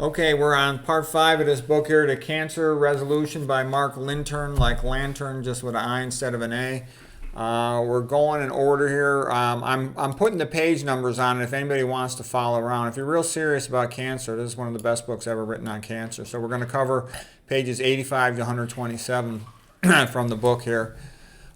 Okay, we're on part 5 of this book here, The Cancer Resolution by Mark Lintern, like lantern, just with an I instead of an A. We're going in order here. I'm putting the page numbers on it if anybody wants to follow around. If you're real serious about cancer, this is one of the best books ever written on cancer. So we're going to cover pages 85 to 127 from the book here.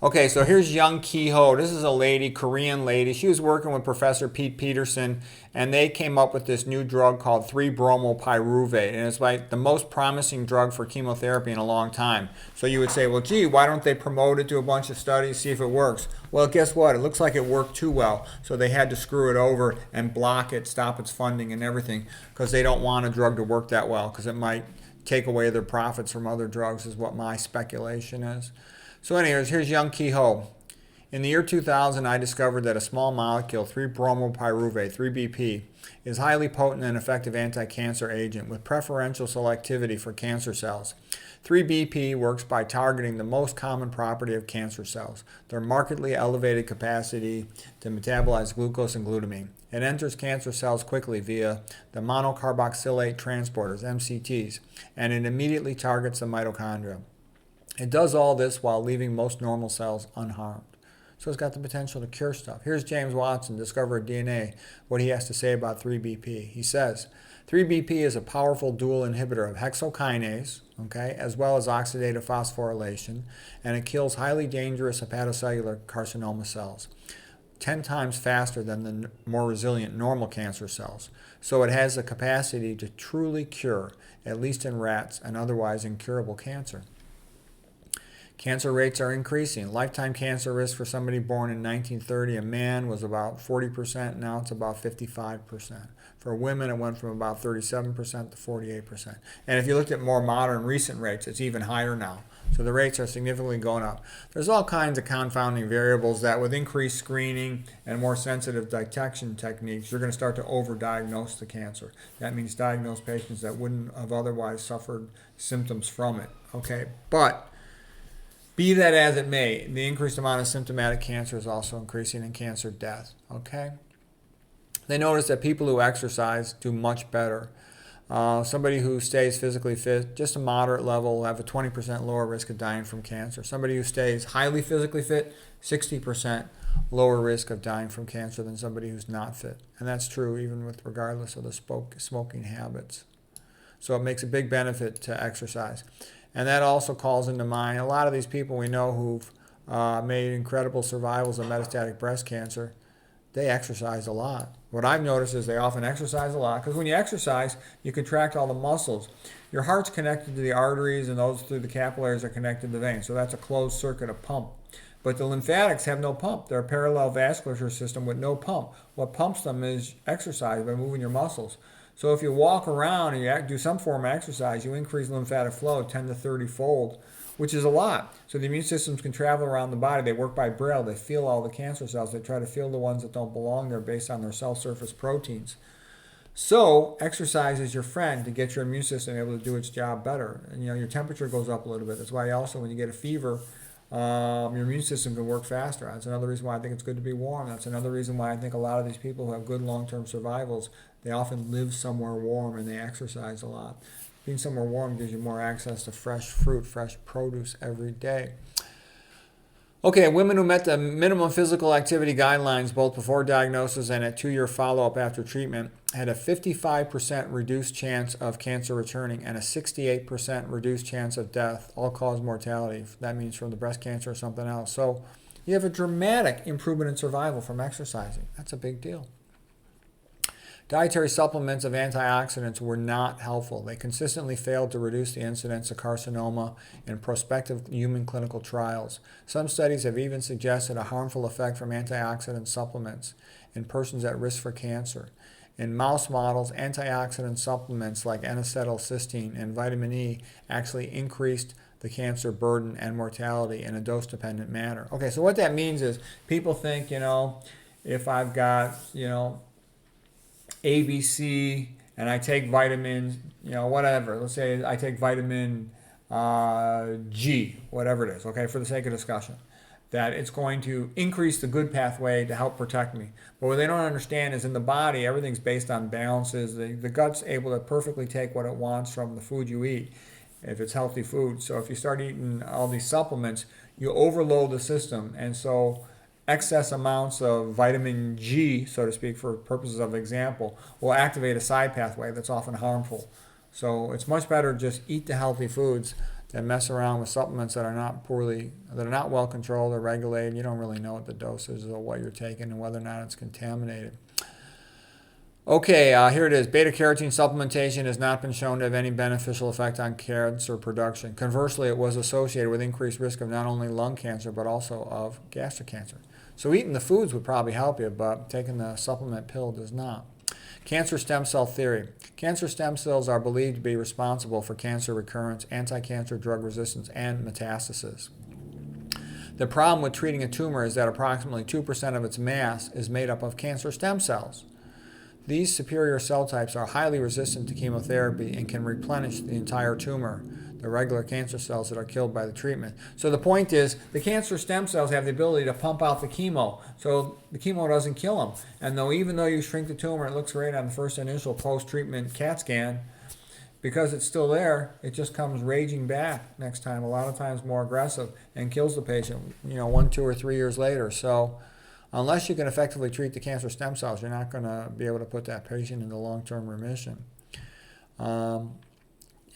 Okay, so here's Young Ki-ho. This is a lady, Korean lady. She was working with Professor Pete Peterson, and they came up with this new drug called 3-bromopyruvate, and it's like the most promising drug for chemotherapy in a long time. So you would say, well, gee, why don't they promote it to a bunch of studies, see if it works? Well, guess what? It looks like it worked too well, so they had to screw it over and block it, stop its funding and everything, because they don't want a drug to work that well, because it might take away their profits from other drugs, is what my speculation is. So anyways, here's Young Ki-ho. In the year 2000, I discovered that a small molecule, 3-bromopyruvate, 3BP, is a highly potent and effective anti-cancer agent with preferential selectivity for cancer cells. 3BP works by targeting the most common property of cancer cells, their markedly elevated capacity to metabolize glucose and glutamine. It enters cancer cells quickly via the monocarboxylate transporters, MCTs, and it immediately targets the mitochondria. It does all this while leaving most normal cells unharmed. So it's got the potential to cure stuff. Here's James Watson, discoverer of DNA, what he has to say about 3BP. He says, 3BP is a powerful dual inhibitor of hexokinase, okay, as well as oxidative phosphorylation, and it kills highly dangerous hepatocellular carcinoma cells 10 times faster than the more resilient normal cancer cells. So it has the capacity to truly cure, at least in rats, and otherwise incurable cancer. Cancer rates are increasing. Lifetime cancer risk for somebody born in 1930, a man, was about 40%. Now it's about 55%. For women, it went from about 37% to 48%. And if you looked at more modern, recent rates, it's even higher now. So the rates are significantly going up. There's all kinds of confounding variables that with increased screening and more sensitive detection techniques, you're going to start to overdiagnose the cancer. That means diagnose patients that wouldn't have otherwise suffered symptoms from it. Okay, but be that as it may, the increased amount of symptomatic cancer is also increasing in cancer death. Okay? They notice that people who exercise do much better. Somebody who stays physically fit, just a moderate level, will have a 20% lower risk of dying from cancer. Somebody who stays highly physically fit, 60% lower risk of dying from cancer than somebody who's not fit. And that's true even with regardless of the smoking habits. So it makes a big benefit to exercise. And that also calls into mind a lot of these people we know who've made incredible survivals of metastatic breast cancer. They exercise a lot. What I've noticed is they often exercise a lot because when you exercise, you contract all the muscles. Your heart's connected to the arteries, and those through the capillaries are connected to the veins. So that's a closed circuit of pump. But the lymphatics have no pump. They're a parallel vascular system with no pump. What pumps them is exercise by moving your muscles. So if you walk around and you do some form of exercise, you increase lymphatic flow 10 to 30 fold, which is a lot. So the immune systems can travel around the body. They work by Braille. They feel all the cancer cells. They try to feel the ones that don't belong there based on their cell surface proteins. So exercise is your friend to get your immune system able to do its job better. And your temperature goes up a little bit. That's why also when you get a fever, your immune system can work faster. That's another reason why I think it's good to be warm. That's another reason why I think a lot of these people who have good long-term survivals, they often live somewhere warm and they exercise a lot. Being somewhere warm gives you more access to fresh fruit, fresh produce every day. Okay, women who met the minimum physical activity guidelines both before diagnosis and at 2-year follow-up after treatment had a 55% reduced chance of cancer returning and a 68% reduced chance of death, all-cause mortality. That means from the breast cancer or something else. So you have a dramatic improvement in survival from exercising. That's a big deal. Dietary supplements of antioxidants were not helpful. They consistently failed to reduce the incidence of carcinoma in prospective human clinical trials. Some studies have even suggested a harmful effect from antioxidant supplements in persons at risk for cancer. In mouse models, antioxidant supplements like N-acetylcysteine and vitamin E actually increased the cancer burden and mortality in a dose-dependent manner. Okay, so what that means is people think, if I've got, ABC and I take vitamins, whatever. Let's say I take vitamin G, whatever it is, okay, for the sake of discussion. that it's going to increase the good pathway to help protect me. But what they don't understand is in the body, everything's based on balances. The gut's able to perfectly take what it wants from the food you eat, if it's healthy food. So if you start eating all these supplements, you overload the system. And so excess amounts of vitamin G, so to speak, for purposes of example, will activate a side pathway that's often harmful. So it's much better to just eat the healthy foods than mess around with supplements that are not well controlled or regulated. You don't really know what the dose is or what you're taking and whether or not it's contaminated. Okay, here it is. Beta-carotene supplementation has not been shown to have any beneficial effect on cancer production. Conversely, it was associated with increased risk of not only lung cancer but also of gastric cancer. So eating the foods would probably help you, but taking the supplement pill does not. Cancer stem cell theory. Cancer stem cells are believed to be responsible for cancer recurrence, anti-cancer drug resistance, and metastasis. The problem with treating a tumor is that approximately 2% of its mass is made up of cancer stem cells. These superior cell types are highly resistant to chemotherapy and can replenish the entire tumor, the regular cancer cells that are killed by the treatment. So the point is, the cancer stem cells have the ability to pump out the chemo, so the chemo doesn't kill them. And even though you shrink the tumor, it looks great on the first initial post-treatment CAT scan, because it's still there, it just comes raging back next time, a lot of times more aggressive, and kills the patient, 1, 2, or 3 years later. So unless you can effectively treat the cancer stem cells, you're not going to be able to put that patient into long-term remission.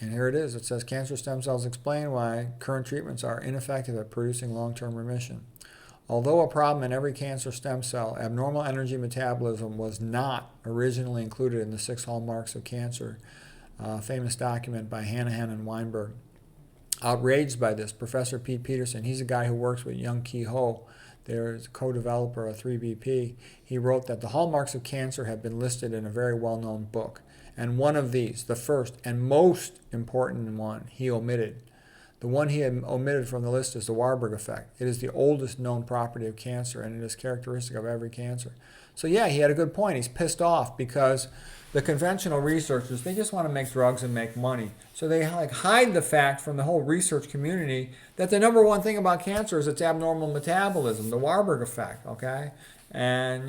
And here it is. It says cancer stem cells explain why current treatments are ineffective at producing long-term remission. Although a problem in every cancer stem cell, abnormal energy metabolism was not originally included in the 6 hallmarks of cancer, famous document by Hanahan and Weinberg. Outraged by this, Professor Pete Peterson, he's a guy who works with Young Ki Ho, there's a co-developer of 3BP. He wrote that the hallmarks of cancer have been listed in a very well-known book. And one of these, the first and most important one, he omitted. The one he had omitted from the list is the Warburg effect. It is the oldest known property of cancer, and it is characteristic of every cancer. So yeah, he had a good point. He's pissed off because the conventional researchers, they just want to make drugs and make money. So they hide the fact from the whole research community that the number one thing about cancer is its abnormal metabolism, the Warburg effect, okay? And,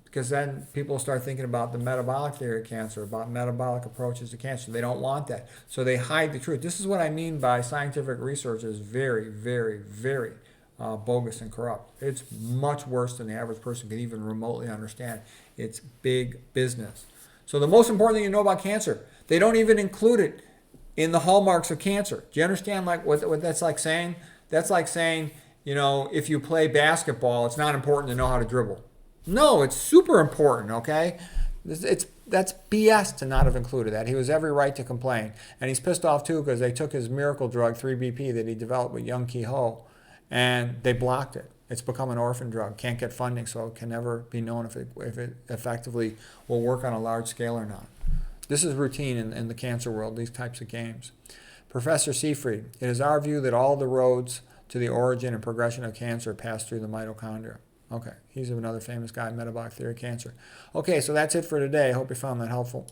because then people start thinking about the metabolic theory of cancer, about metabolic approaches to cancer. They don't want that. So they hide the truth. This is what I mean by scientific research is very, very, very bogus and corrupt. It's much worse than the average person can even remotely understand. It's big business. So the most important thing you know about cancer, they don't even include it in the hallmarks of cancer. Do you understand what that's like saying? That's like saying, if you play basketball, it's not important to know how to dribble. No, it's super important, okay? That's BS to not have included that. He was every right to complain. And he's pissed off, too, because they took his miracle drug, 3BP, that he developed with Young Ki Ho, and they blocked it. It's become an orphan drug, can't get funding, so it can never be known if it effectively will work on a large scale or not. This is routine in the cancer world, these types of games. Professor Seyfried, it is our view that all the roads to the origin and progression of cancer pass through the mitochondria. Okay, he's another famous guy, metabolic theory of cancer. Okay, so that's it for today. I hope you found that helpful.